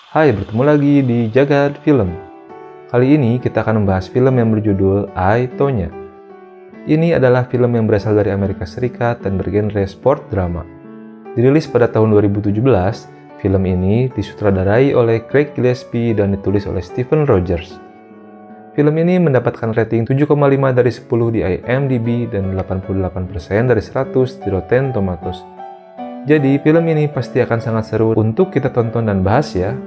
Hai, bertemu lagi di Jagad Film. Kali ini kita akan membahas film yang berjudul I, Tonya. Ini adalah film yang berasal dari Amerika Serikat dan bergenre sport drama. Dirilis pada tahun 2017, film ini disutradarai oleh Craig Gillespie dan ditulis oleh Stephen Rogers. Film ini mendapatkan rating 7,5 dari 10 di IMDb dan 88% dari 100 di Rotten Tomatoes. Jadi, film ini pasti akan sangat seru untuk kita tonton dan bahas ya.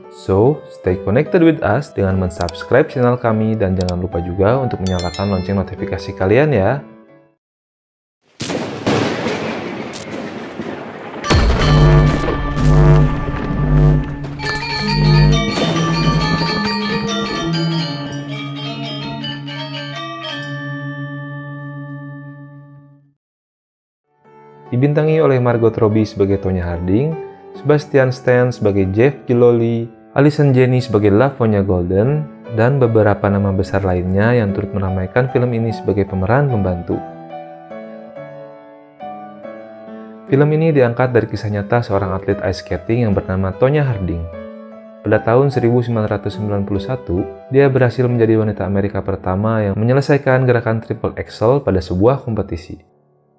So, stay connected with us dengan mensubscribe channel kami dan jangan lupa juga untuk menyalakan lonceng notifikasi kalian ya. Dibintangi oleh Margot Robbie sebagai Tonya Harding, Sebastian Stan sebagai Jeff Gillooly, Allison Janney sebagai Lavonya Golden, dan beberapa nama besar lainnya yang turut meramaikan film ini sebagai pemeran pembantu. Film ini diangkat dari kisah nyata seorang atlet ice skating yang bernama Tonya Harding. Pada tahun 1991, dia berhasil menjadi wanita Amerika pertama yang menyelesaikan gerakan triple axel pada sebuah kompetisi.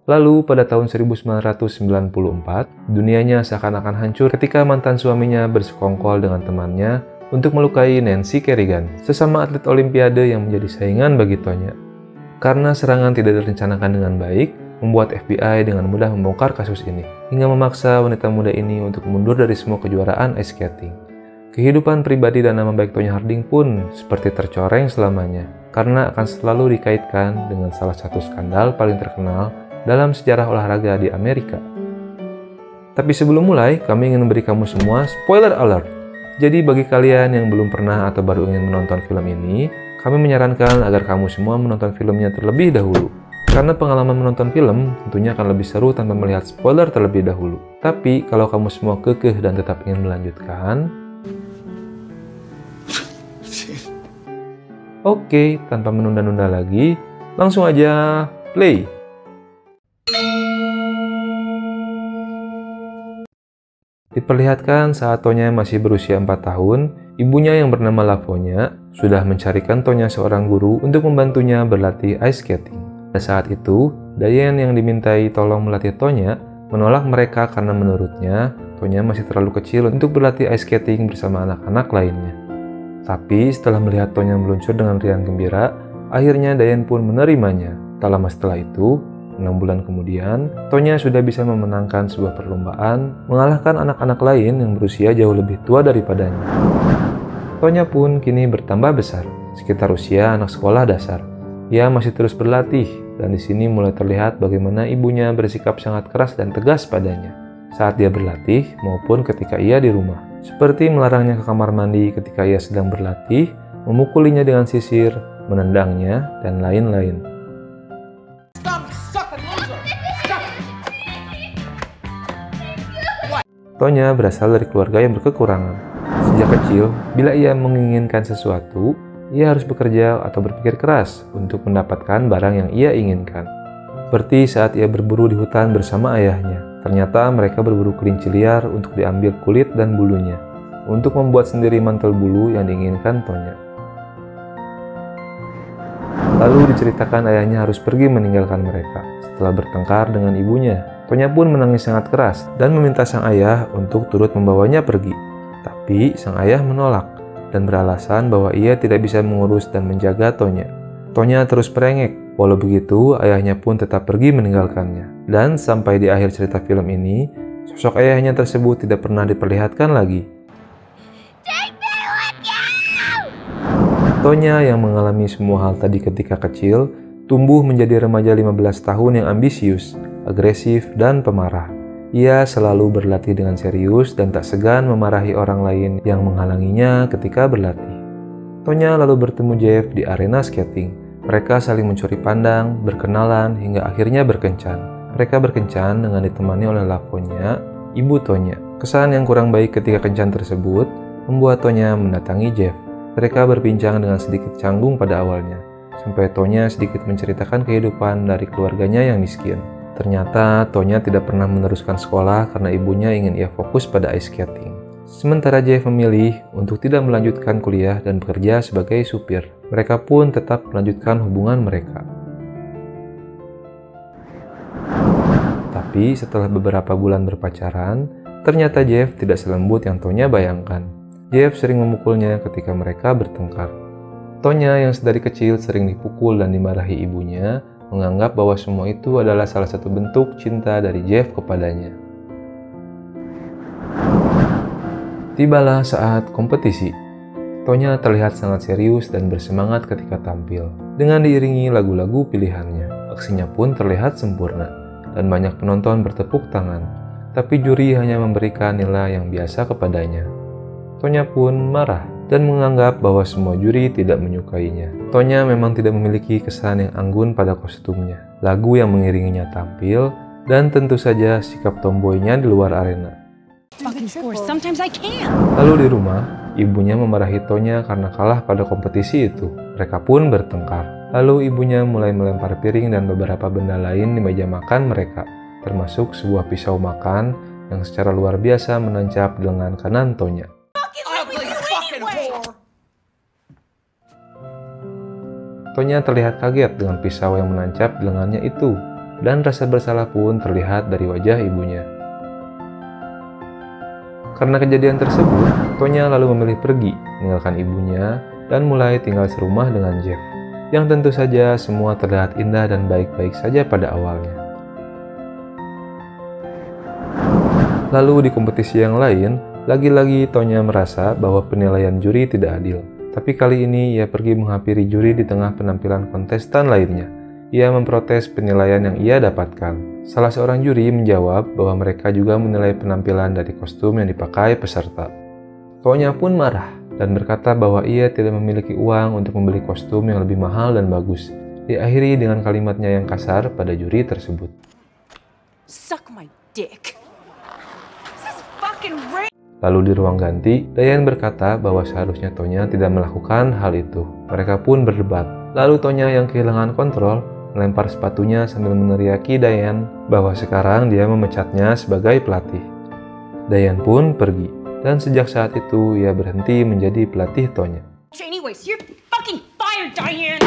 Lalu pada tahun 1994, dunianya seakan-akan hancur ketika mantan suaminya bersekongkol dengan temannya untuk melukai Nancy Kerrigan, sesama atlet olimpiade yang menjadi saingan bagi Tonya. Karena serangan tidak direncanakan dengan baik, membuat FBI dengan mudah membongkar kasus ini, hingga memaksa wanita muda ini untuk mundur dari semua kejuaraan ice skating. Kehidupan pribadi dan nama baik Tonya Harding pun seperti tercoreng selamanya, karena akan selalu dikaitkan dengan salah satu skandal paling terkenal dalam sejarah olahraga di Amerika. Tapi sebelum mulai, kami ingin memberi kamu semua spoiler alert. Jadi bagi kalian yang belum pernah atau baru ingin menonton film ini, kami menyarankan agar kamu semua menonton filmnya terlebih dahulu. Karena pengalaman menonton film tentunya akan lebih seru tanpa melihat spoiler terlebih dahulu. Tapi kalau kamu semua kekeh dan tetap ingin melanjutkan, oke, tanpa menunda-nunda lagi, langsung aja play! Diperlihatkan saat Tonya masih berusia 4 tahun, ibunya yang bernama Lavonya sudah mencarikan Tonya seorang guru untuk membantunya berlatih ice skating. Pada saat itu, Diane yang dimintai tolong melatih Tonya menolak mereka karena menurutnya Tonya masih terlalu kecil untuk berlatih ice skating bersama anak-anak lainnya. Tapi setelah melihat Tonya meluncur dengan riang gembira, akhirnya Diane pun menerimanya. Tak lama setelah itu, 6 bulan kemudian, Tonya sudah bisa memenangkan sebuah perlombaan, mengalahkan anak-anak lain yang berusia jauh lebih tua daripadanya. Tonya pun kini bertambah besar, sekitar usia anak sekolah dasar. Ia masih terus berlatih, dan di sini mulai terlihat bagaimana ibunya bersikap sangat keras dan tegas padanya saat dia berlatih maupun ketika ia di rumah. Seperti melarangnya ke kamar mandi ketika ia sedang berlatih, memukulinya dengan sisir, menendangnya, dan lain-lain. Tonya berasal dari keluarga yang berkekurangan. Sejak kecil, bila ia menginginkan sesuatu, ia harus bekerja atau berpikir keras untuk mendapatkan barang yang ia inginkan. Seperti saat ia berburu di hutan bersama ayahnya. Ternyata mereka berburu kelinci liar untuk diambil kulit dan bulunya, untuk membuat sendiri mantel bulu yang diinginkan Tonya. Lalu diceritakan ayahnya harus pergi meninggalkan mereka. Setelah bertengkar dengan ibunya, Tonya pun menangis sangat keras dan meminta sang ayah untuk turut membawanya pergi. Tapi sang ayah menolak dan beralasan bahwa ia tidak bisa mengurus dan menjaga Tonya. Tonya terus merengek. Walau begitu, ayahnya pun tetap pergi meninggalkannya. Dan sampai di akhir cerita film ini, sosok ayahnya tersebut tidak pernah diperlihatkan lagi. Tonya yang mengalami semua hal tadi ketika kecil, tumbuh menjadi remaja 15 tahun yang ambisius, agresif, dan pemarah. Ia selalu berlatih dengan serius dan tak segan memarahi orang lain yang menghalanginya ketika berlatih. Tonya lalu bertemu Jeff di arena skating. Mereka saling mencuri pandang, berkenalan, hingga akhirnya berkencan. Mereka berkencan dengan ditemani oleh Lavonya, ibu Tonya. Kesan yang kurang baik ketika kencan tersebut membuat Tonya mendatangi Jeff. Mereka berbincang dengan sedikit canggung pada awalnya, sampai Tonya sedikit menceritakan kehidupan dari keluarganya yang miskin. Ternyata Tonya tidak pernah meneruskan sekolah karena ibunya ingin ia fokus pada ice skating. Sementara Jeff memilih untuk tidak melanjutkan kuliah dan bekerja sebagai supir. Mereka pun tetap melanjutkan hubungan mereka. Tapi setelah beberapa bulan berpacaran, ternyata Jeff tidak selembut yang Tonya bayangkan. Jeff sering memukulnya ketika mereka bertengkar. Tonya yang sedari kecil sering dipukul dan dimarahi ibunya, menganggap bahwa semua itu adalah salah satu bentuk cinta dari Jeff kepadanya. Tibalah saat kompetisi. Tonya terlihat sangat serius dan bersemangat ketika tampil. Dengan diiringi lagu-lagu pilihannya, aksinya pun terlihat sempurna dan banyak penonton bertepuk tangan. Tapi juri hanya memberikan nilai yang biasa kepadanya. Tonya pun marah dan menganggap bahwa semua juri tidak menyukainya. Tonya memang tidak memiliki kesan yang anggun pada kostumnya, lagu yang mengiringinya tampil, dan tentu saja sikap tomboynya di luar arena. Lalu di rumah, ibunya memarahi Tonya karena kalah pada kompetisi itu. Mereka pun bertengkar. Lalu ibunya mulai melempar piring dan beberapa benda lain di meja makan mereka, termasuk sebuah pisau makan yang secara luar biasa menancap di lengan kanan Tonya. Tonya terlihat kaget dengan pisau yang menancap di lengannya itu, dan rasa bersalah pun terlihat dari wajah ibunya. Karena kejadian tersebut, Tonya lalu memilih pergi, meninggalkan ibunya, dan mulai tinggal serumah dengan Jeff, yang tentu saja semua terlihat indah dan baik-baik saja pada awalnya. Lalu di kompetisi yang lain, lagi-lagi Tonya merasa bahwa penilaian juri tidak adil. Tapi kali ini ia pergi menghampiri juri di tengah penampilan kontestan lainnya. Ia memprotes penilaian yang ia dapatkan. Salah seorang juri menjawab bahwa mereka juga menilai penampilan dari kostum yang dipakai peserta. Tonya pun marah dan berkata bahwa ia tidak memiliki uang untuk membeli kostum yang lebih mahal dan bagus. Diakhiri dengan kalimatnya yang kasar pada juri tersebut. Suck my dick. Lalu di ruang ganti, Diane berkata bahwa seharusnya Tonya tidak melakukan hal itu. Mereka pun berdebat. Lalu Tonya yang kehilangan kontrol, melempar sepatunya sambil meneriaki Diane bahwa sekarang dia memecatnya sebagai pelatih. Diane pun pergi, dan sejak saat itu ia berhenti menjadi pelatih Tonya. Anyways, you're fucking fired, Diane!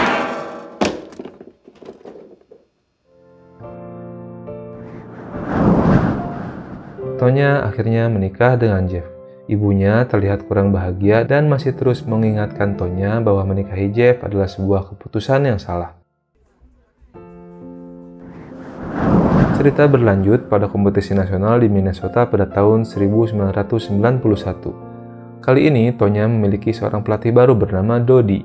Tonya akhirnya menikah dengan Jeff. Ibunya terlihat kurang bahagia dan masih terus mengingatkan Tonya bahwa menikahi Jeff adalah sebuah keputusan yang salah. Cerita berlanjut pada kompetisi nasional di Minnesota pada tahun 1991. Kali ini Tonya memiliki seorang pelatih baru bernama Dodi.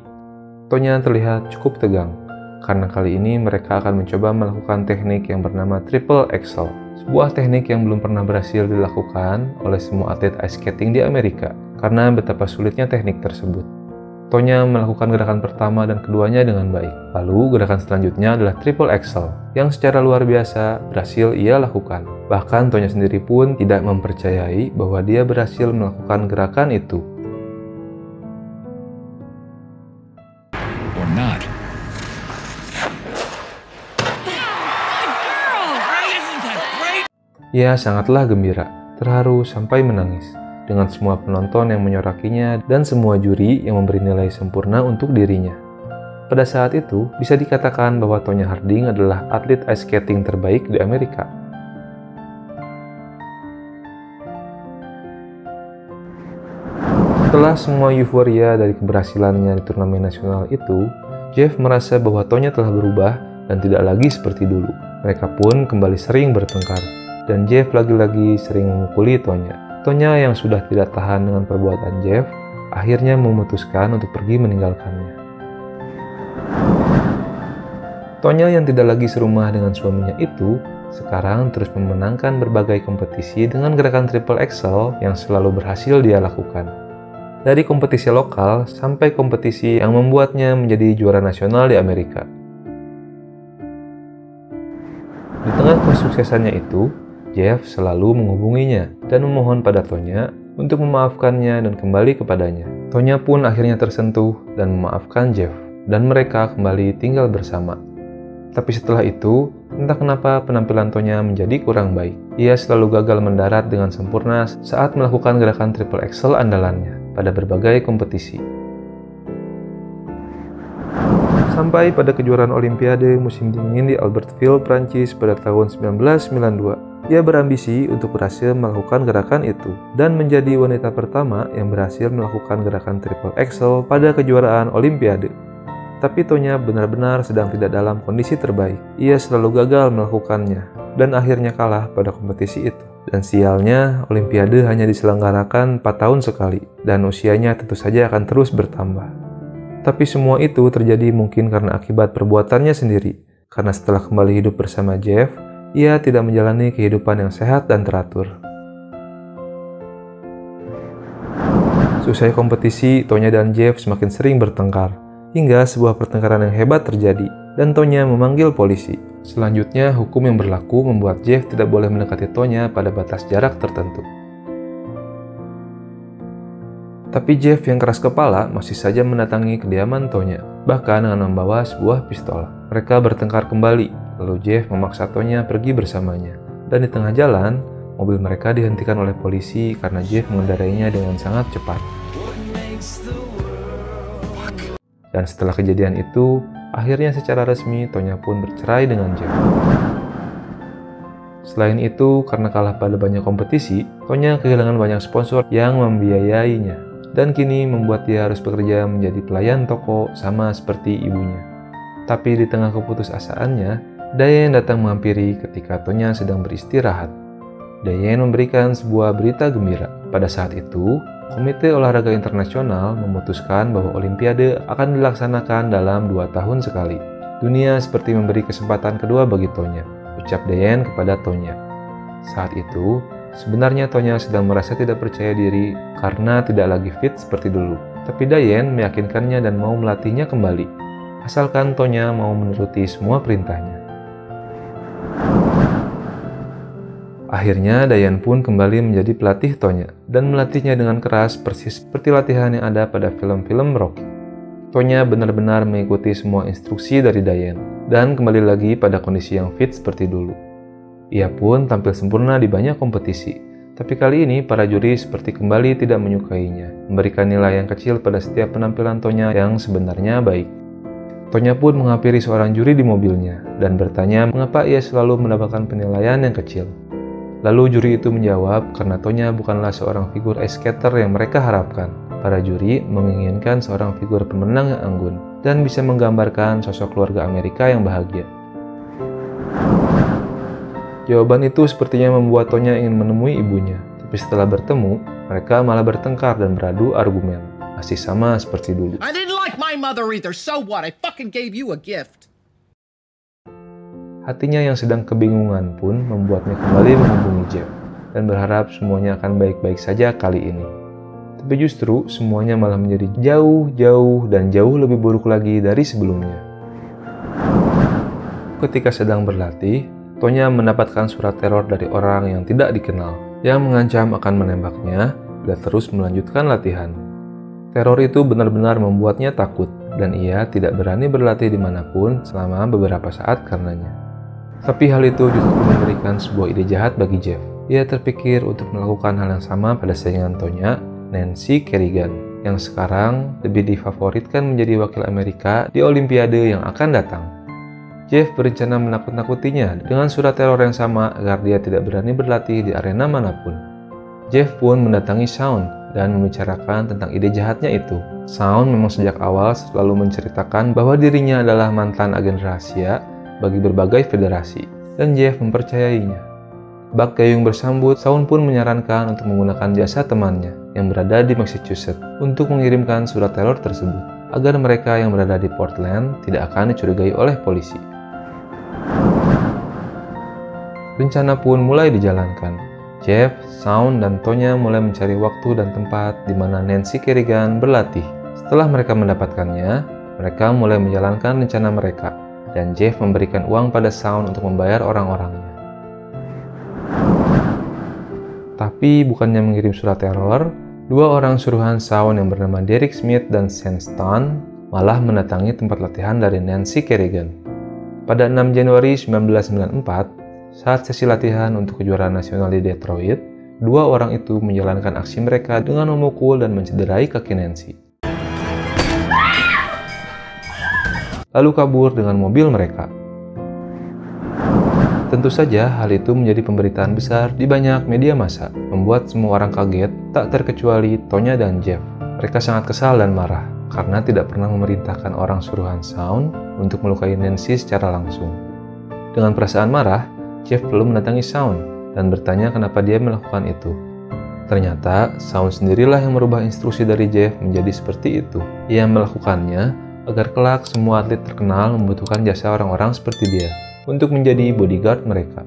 Tonya terlihat cukup tegang, karena kali ini mereka akan mencoba melakukan teknik yang bernama Triple Axel. Sebuah teknik yang belum pernah berhasil dilakukan oleh semua atlet ice skating di Amerika karena betapa sulitnya teknik tersebut. Tonya melakukan gerakan pertama dan keduanya dengan baik. Lalu gerakan selanjutnya adalah Triple Axel yang secara luar biasa berhasil ia lakukan. Bahkan Tonya sendiri pun tidak mempercayai bahwa dia berhasil melakukan gerakan itu. Or not. Ia sangatlah gembira, terharu sampai menangis, dengan semua penonton yang menyorakinya dan semua juri yang memberi nilai sempurna untuk dirinya. Pada saat itu, bisa dikatakan bahwa Tonya Harding adalah atlet ice skating terbaik di Amerika. Setelah semua euforia dari keberhasilannya di turnamen nasional itu, Jeff merasa bahwa Tonya telah berubah dan tidak lagi seperti dulu. Mereka pun kembali sering bertengkar. Dan Jeff lagi-lagi sering memukuli Tonya. Tonya yang sudah tidak tahan dengan perbuatan Jeff, akhirnya memutuskan untuk pergi meninggalkannya. Tonya yang tidak lagi serumah dengan suaminya itu, sekarang terus memenangkan berbagai kompetisi dengan gerakan Triple Axel yang selalu berhasil dia lakukan. Dari kompetisi lokal sampai kompetisi yang membuatnya menjadi juara nasional di Amerika. Di tengah kesuksesannya itu, Jeff selalu menghubunginya dan memohon pada Tonya untuk memaafkannya dan kembali kepadanya. Tonya pun akhirnya tersentuh dan memaafkan Jeff, dan mereka kembali tinggal bersama. Tapi setelah itu, entah kenapa penampilan Tonya menjadi kurang baik. Ia selalu gagal mendarat dengan sempurna saat melakukan gerakan triple axel andalannya pada berbagai kompetisi. Sampai pada kejuaraan Olimpiade musim dingin di Albertville, Prancis pada tahun 1992, ia berambisi untuk berhasil melakukan gerakan itu dan menjadi wanita pertama yang berhasil melakukan gerakan triple axel pada kejuaraan Olimpiade. Tapi Tonya benar-benar sedang tidak dalam kondisi terbaik. Ia selalu gagal melakukannya dan akhirnya kalah pada kompetisi itu. Dan sialnya, Olimpiade hanya diselenggarakan 4 tahun sekali dan usianya tentu saja akan terus bertambah. Tapi semua itu terjadi mungkin karena akibat perbuatannya sendiri. Karena setelah kembali hidup bersama Jeff, ia tidak menjalani kehidupan yang sehat dan teratur. Selesai kompetisi, Tonya dan Jeff semakin sering bertengkar, hingga sebuah pertengkaran yang hebat terjadi, dan Tonya memanggil polisi. Selanjutnya, hukum yang berlaku membuat Jeff tidak boleh mendekati Tonya pada batas jarak tertentu. Tapi Jeff yang keras kepala masih saja mendatangi kediaman Tonya, bahkan dengan membawa sebuah pistol. Mereka bertengkar kembali, lalu Jeff memaksa Tonya pergi bersamanya. Dan di tengah jalan, mobil mereka dihentikan oleh polisi karena Jeff mengendarainya dengan sangat cepat. Dan setelah kejadian itu, akhirnya secara resmi Tonya pun bercerai dengan Jeff. Selain itu, karena kalah pada banyak kompetisi, Tonya kehilangan banyak sponsor yang membiayainya. Dan kini membuat dia harus bekerja menjadi pelayan toko sama seperti ibunya. Tapi di tengah keputusasaannya, Diane datang menghampiri ketika Tonya sedang beristirahat. Diane memberikan sebuah berita gembira. Pada saat itu, Komite Olahraga Internasional memutuskan bahwa Olimpiade akan dilaksanakan dalam 2 tahun sekali. Dunia seperti memberi kesempatan kedua bagi Tonya, ucap Diane kepada Tonya. Saat itu, sebenarnya Tonya sedang merasa tidak percaya diri karena tidak lagi fit seperti dulu. Tapi Diane meyakinkannya dan mau melatihnya kembali, asalkan Tonya mau menuruti semua perintahnya. Akhirnya Diane pun kembali menjadi pelatih Tonya dan melatihnya dengan keras persis seperti latihan yang ada pada film-film Rocky. Tonya benar-benar mengikuti semua instruksi dari Diane dan kembali lagi pada kondisi yang fit seperti dulu. Ia pun tampil sempurna di banyak kompetisi, tapi kali ini para juri seperti kembali tidak menyukainya, memberikan nilai yang kecil pada setiap penampilan Tonya yang sebenarnya baik. Tonya pun menghampiri seorang juri di mobilnya dan bertanya mengapa ia selalu mendapatkan penilaian yang kecil. Lalu juri itu menjawab karena Tonya bukanlah seorang figur ice skater yang mereka harapkan. Para juri menginginkan seorang figur pemenang yang anggun dan bisa menggambarkan sosok keluarga Amerika yang bahagia. Jawaban itu sepertinya membuat Tonya ingin menemui ibunya, tapi setelah bertemu, mereka malah bertengkar dan beradu argumen, masih sama seperti dulu. I didn't like my mother either, so what? I fucking gave you a gift. Hatinya yang sedang kebingungan pun membuatnya kembali menghubungi Jeff dan berharap semuanya akan baik-baik saja kali ini. Tapi justru semuanya malah menjadi jauh lebih buruk lagi dari sebelumnya. Ketika sedang berlatih, Tonya mendapatkan surat teror dari orang yang tidak dikenal yang mengancam akan menembaknya bila terus melanjutkan latihan. Teror itu benar-benar membuatnya takut dan ia tidak berani berlatih dimanapun selama beberapa saat karenanya. Tapi hal itu justru memberikan sebuah ide jahat bagi Jeff. Ia terpikir untuk melakukan hal yang sama pada saingan Tonya, Nancy Kerrigan, yang sekarang lebih difavoritkan menjadi wakil Amerika di Olimpiade yang akan datang. Jeff berencana menakut-nakutinya dengan surat teror yang sama agar dia tidak berani berlatih di arena manapun. Jeff pun mendatangi Shawn dan membicarakan tentang ide jahatnya itu. Shawn memang sejak awal selalu menceritakan bahwa dirinya adalah mantan agen rahasia bagi berbagai federasi, dan Jeff mempercayainya. Bak Gayung bersambut, Shawn pun menyarankan untuk menggunakan jasa temannya yang berada di Massachusetts untuk mengirimkan surat teror tersebut, agar mereka yang berada di Portland tidak akan dicurigai oleh polisi. Rencana pun mulai dijalankan. Jeff, Shawn, dan Tonya mulai mencari waktu dan tempat di mana Nancy Kerrigan berlatih. Setelah mereka mendapatkannya, mereka mulai menjalankan rencana mereka, dan Jeff memberikan uang pada Shawn untuk membayar orang-orangnya. Tapi bukannya mengirim surat teror, dua orang suruhan Shawn yang bernama Derek Smith dan Shane Stone malah mendatangi tempat latihan dari Nancy Kerrigan. Pada 6 Januari 1994, Saat sesi latihan untuk kejuaraan nasional di Detroit, dua orang itu menjalankan aksi mereka dengan memukul dan mencederai kaki Nancy. Lalu kabur dengan mobil mereka. Tentu saja hal itu menjadi pemberitaan besar di banyak media massa, membuat semua orang kaget, tak terkecuali Tonya dan Jeff. Mereka sangat kesal dan marah karena tidak pernah memerintahkan orang suruhan Shawn untuk melukai Nancy secara langsung. Dengan perasaan marah, Jeff lalu mendatangi Shawn dan bertanya kenapa dia melakukan itu. Ternyata Shawn sendirilah yang merubah instruksi dari Jeff menjadi seperti itu. Ia melakukannya agar kelak semua atlet terkenal membutuhkan jasa orang-orang seperti dia untuk menjadi bodyguard mereka.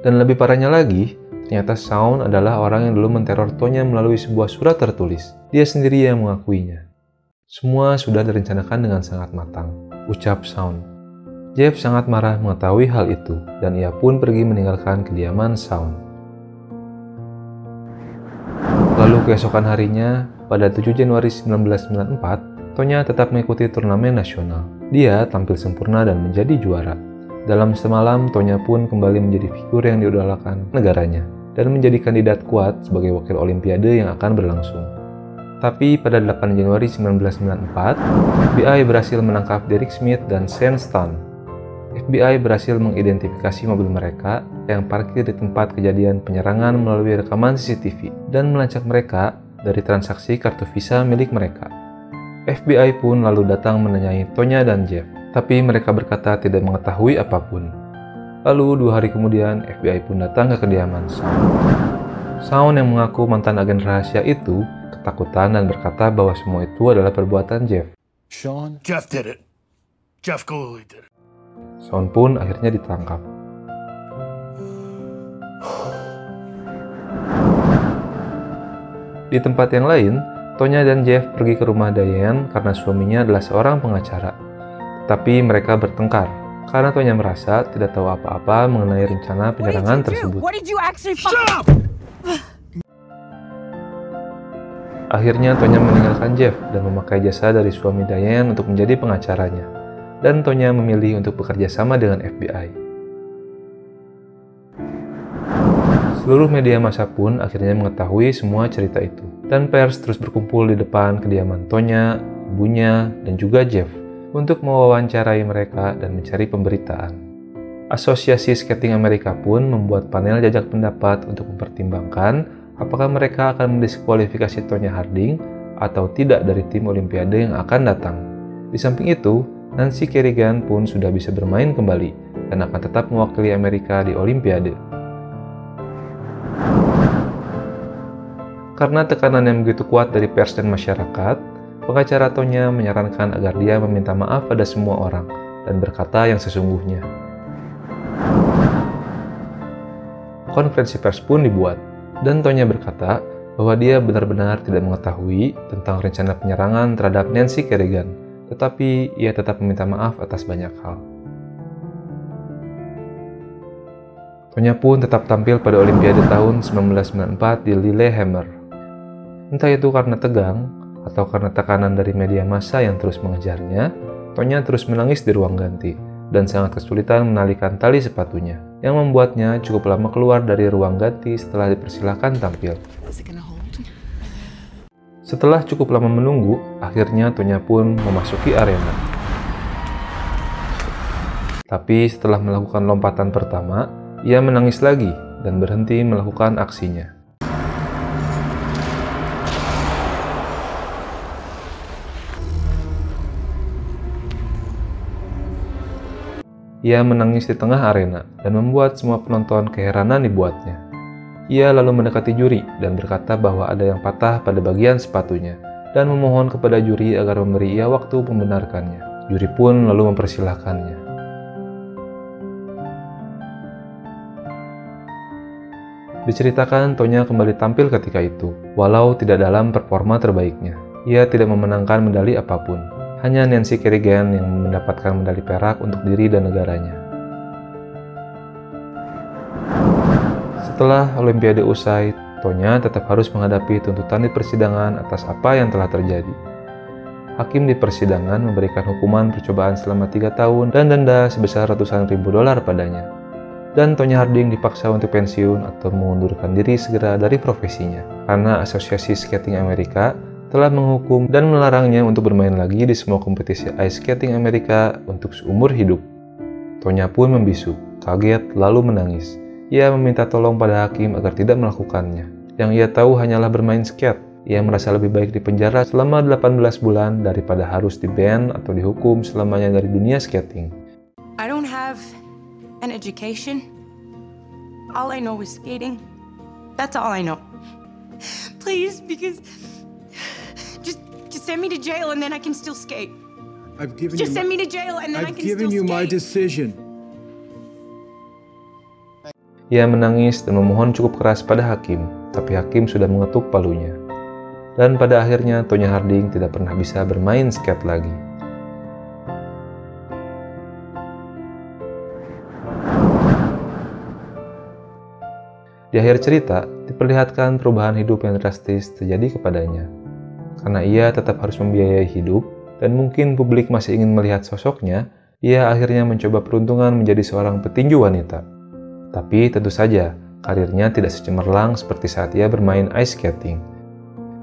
Dan lebih parahnya lagi, ternyata Shawn adalah orang yang dulu menteror Tonya melalui sebuah surat tertulis. Dia sendiri yang mengakuinya. Semua sudah direncanakan dengan sangat matang, ucap Shawn. Jeff sangat marah mengetahui hal itu, dan ia pun pergi meninggalkan kediaman Shawn. Lalu keesokan harinya, pada 7 Januari 1994, Tonya tetap mengikuti turnamen nasional. Dia tampil sempurna dan menjadi juara. Dalam semalam, Tonya pun kembali menjadi figur yang diidolakan negaranya dan menjadi kandidat kuat sebagai wakil Olimpiade yang akan berlangsung. Tapi pada 8 Januari 1994, FBI berhasil menangkap Derek Smith dan Shane Stone. FBI berhasil mengidentifikasi mobil mereka yang parkir di tempat kejadian penyerangan melalui rekaman CCTV dan melacak mereka dari transaksi kartu visa milik mereka. FBI pun lalu datang menanyai Tonya dan Jeff, tapi mereka berkata tidak mengetahui apapun. Lalu 2 hari kemudian, FBI pun datang ke kediaman Shawn. Shawn yang mengaku mantan agen rahasia itu ketakutan dan berkata bahwa semua itu adalah perbuatan Jeff. Shawn? Jeff did it. Jeff Gillooly did it. Shawn pun akhirnya ditangkap. Di tempat yang lain, Tonya dan Jeff pergi ke rumah Diane karena suaminya adalah seorang pengacara. Tapi mereka bertengkar karena Tonya merasa tidak tahu apa-apa mengenai rencana penyerangan tersebut. Akhirnya Tonya meninggalkan Jeff dan memakai jasa dari suami Diane untuk menjadi pengacaranya. Dan Tonya memilih untuk bekerja sama dengan FBI. Seluruh media massa pun akhirnya mengetahui semua cerita itu. Dan pers terus berkumpul di depan kediaman Tonya, ibunya, dan juga Jeff untuk mewawancarai mereka dan mencari pemberitaan. Asosiasi Skating Amerika pun membuat panel jajak pendapat untuk mempertimbangkan apakah mereka akan mendiskualifikasi Tonya Harding atau tidak dari tim Olimpiade yang akan datang. Di samping itu, Nancy Kerrigan pun sudah bisa bermain kembali dan akan tetap mewakili Amerika di Olimpiade. Karena tekanan yang begitu kuat dari pers dan masyarakat, pengacara Tonya menyarankan agar dia meminta maaf pada semua orang dan berkata yang sesungguhnya. Konferensi pers pun dibuat, dan Tonya berkata bahwa dia benar-benar tidak mengetahui tentang rencana penyerangan terhadap Nancy Kerrigan, tetapi ia tetap meminta maaf atas banyak hal. Tonya pun tetap tampil pada Olimpiade tahun 1994 di Lillehammer. Entah itu karena tegang atau karena tekanan dari media massa yang terus mengejarnya, Tonya terus menangis di ruang ganti dan sangat kesulitan menalikan tali sepatunya, yang membuatnya cukup lama keluar dari ruang ganti setelah dipersilahkan tampil. Setelah cukup lama menunggu, akhirnya Tonya pun memasuki arena. Tapi setelah melakukan lompatan pertama, ia menangis lagi dan berhenti melakukan aksinya. Ia menangis di tengah arena dan membuat semua penonton keheranan dibuatnya. Ia lalu mendekati juri dan berkata bahwa ada yang patah pada bagian sepatunya dan memohon kepada juri agar memberi ia waktu membenarkannya. Juri pun lalu mempersilahkannya. Diceritakan Tonya kembali tampil ketika itu, walau tidak dalam performa terbaiknya. Ia tidak memenangkan medali apapun. Hanya Nancy Kerrigan yang mendapatkan medali perak untuk diri dan negaranya. Setelah Olimpiade usai, Tonya tetap harus menghadapi tuntutan di persidangan atas apa yang telah terjadi. Hakim di persidangan memberikan hukuman percobaan selama 3 tahun dan denda sebesar ratusan ribu dolar padanya. dan Tonya Harding dipaksa untuk pensiun atau mengundurkan diri segera dari profesinya karena Asosiasi Skating Amerika telah menghukum dan melarangnya untuk bermain lagi di semua kompetisi ice skating Amerika untuk seumur hidup. Tonya pun membisu, kaget, lalu menangis. Ia meminta tolong pada hakim agar tidak melakukannya. Yang ia tahu hanyalah bermain skate. Ia merasa lebih baik dipenjara selama 18 bulan daripada harus di-ban atau dihukum selamanya dari dunia skating. I don't have an education. All I know is skating. That's all I know. Please, because just send me to jail and then I can still skate. Send me to jail and then I can still skate. I've given you my decision. Ia menangis dan memohon cukup keras pada hakim, tapi hakim sudah mengetuk palunya. Dan pada akhirnya Tonya Harding tidak pernah bisa bermain skate lagi. Di akhir cerita, diperlihatkan perubahan hidup yang drastis terjadi kepadanya. Karena ia tetap harus membiayai hidup, dan mungkin publik masih ingin melihat sosoknya, ia akhirnya mencoba peruntungan menjadi seorang petinju wanita. Tapi tentu saja, karirnya tidak secemerlang seperti saat ia bermain ice skating.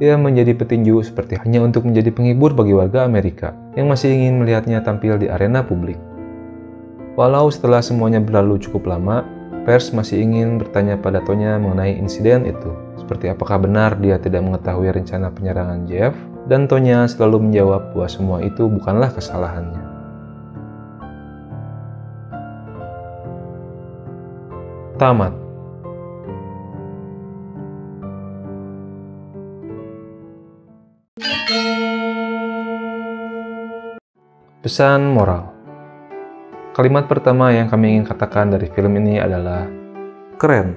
Ia menjadi petinju seperti hanya untuk menjadi penghibur bagi warga Amerika yang masih ingin melihatnya tampil di arena publik. Walau setelah semuanya berlalu cukup lama, pers masih ingin bertanya pada Tonya mengenai insiden itu, seperti apakah benar dia tidak mengetahui rencana penyerangan Jeff, dan Tonya selalu menjawab bahwa semua itu bukanlah kesalahannya. Tamat. Pesan moral. Kalimat pertama yang kami ingin katakan dari film ini adalah keren.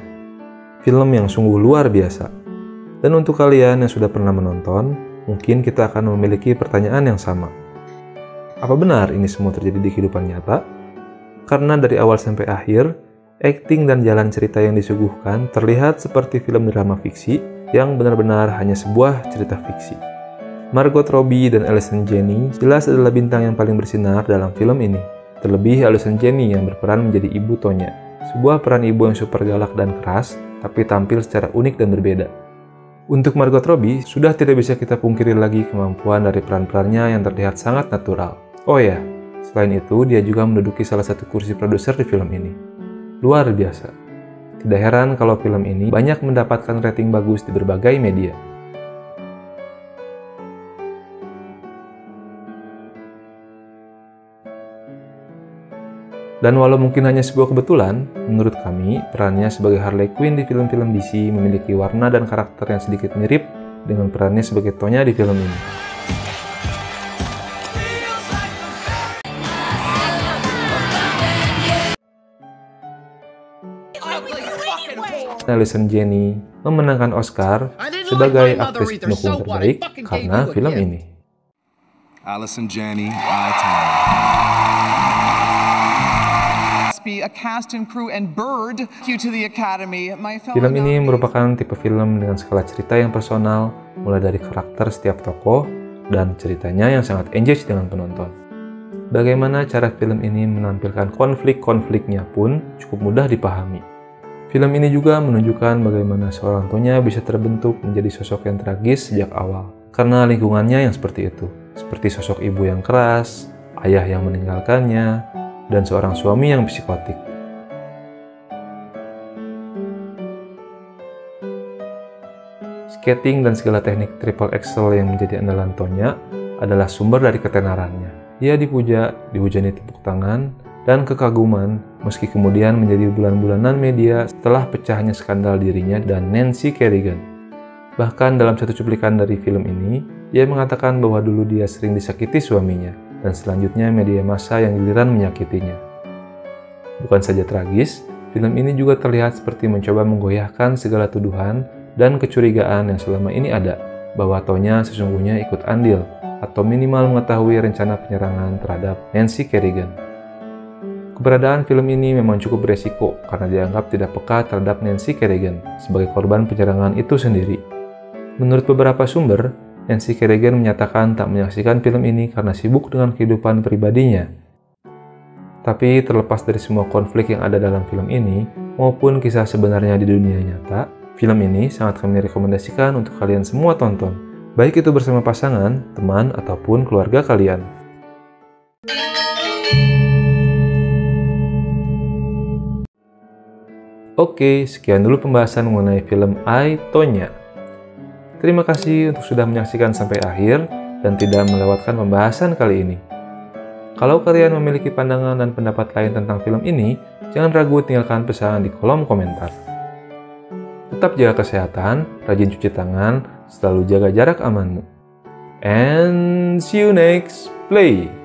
Film yang sungguh luar biasa. Dan untuk kalian yang sudah pernah menonton, mungkin kita akan memiliki pertanyaan yang sama. Apa benar ini semua terjadi di kehidupan nyata? Karena dari awal sampai akhir, akting dan jalan cerita yang disuguhkan terlihat seperti film drama fiksi yang benar-benar hanya sebuah cerita fiksi. Margot Robbie dan Allison Janney jelas adalah bintang yang paling bersinar dalam film ini. Terlebih Allison Janney yang berperan menjadi ibu Tonya, sebuah peran ibu yang super galak dan keras, tapi tampil secara unik dan berbeda. Untuk Margot Robbie, sudah tidak bisa kita pungkiri lagi kemampuan dari peran-perannya yang terlihat sangat natural. Oh ya, selain itu dia juga menduduki salah satu kursi produser di film ini. Luar biasa. Tidak heran kalau film ini banyak mendapatkan rating bagus di berbagai media. Dan walau mungkin hanya sebuah kebetulan, menurut kami, perannya sebagai Harley Quinn di film-film DC memiliki warna dan karakter yang sedikit mirip dengan perannya sebagai Tonya di film ini. Allison Janney memenangkan Oscar sebagai aktris pendukung terbaik karena film ini. Allison Janney, Film ini merupakan tipe film dengan skala cerita yang personal, mulai dari karakter setiap tokoh dan ceritanya yang sangat engage dengan penonton. Bagaimana cara film ini menampilkan konflik-konfliknya pun cukup mudah dipahami. Film ini juga menunjukkan bagaimana seorang Tonya bisa terbentuk menjadi sosok yang tragis sejak awal, karena lingkungannya yang seperti itu, seperti sosok ibu yang keras, ayah yang meninggalkannya, dan seorang suami yang psikotik. Skating dan segala teknik triple axel yang menjadi andalan Tonya adalah sumber dari ketenarannya. Ia dipuja, dihujani tepuk tangan, dan kekaguman meski kemudian menjadi bulan-bulanan media setelah pecahnya skandal dirinya dan Nancy Kerrigan. Bahkan dalam satu cuplikan dari film ini, ia mengatakan bahwa dulu dia sering disakiti suaminya, dan selanjutnya media massa yang giliran menyakitinya. Bukan saja tragis, film ini juga terlihat seperti mencoba menggoyahkan segala tuduhan dan kecurigaan yang selama ini ada, bahwa Tonya sesungguhnya ikut andil atau minimal mengetahui rencana penyerangan terhadap Nancy Kerrigan. Keberadaan film ini memang cukup beresiko karena dianggap tidak peka terhadap Nancy Kerrigan sebagai korban penyerangan itu sendiri. Menurut beberapa sumber, Nancy Kerrigan menyatakan tak menyaksikan film ini karena sibuk dengan kehidupan pribadinya. Tapi terlepas dari semua konflik yang ada dalam film ini, maupun kisah sebenarnya di dunia nyata, film ini sangat kami rekomendasikan untuk kalian semua tonton, baik itu bersama pasangan, teman, ataupun keluarga kalian. Oke, sekian dulu pembahasan mengenai film I, Tonya. Terima kasih untuk sudah menyaksikan sampai akhir dan tidak melewatkan pembahasan kali ini. Kalau kalian memiliki pandangan dan pendapat lain tentang film ini, jangan ragu tinggalkan pesan di kolom komentar. Tetap jaga kesehatan, rajin cuci tangan, selalu jaga jarak amanmu. And see you next play!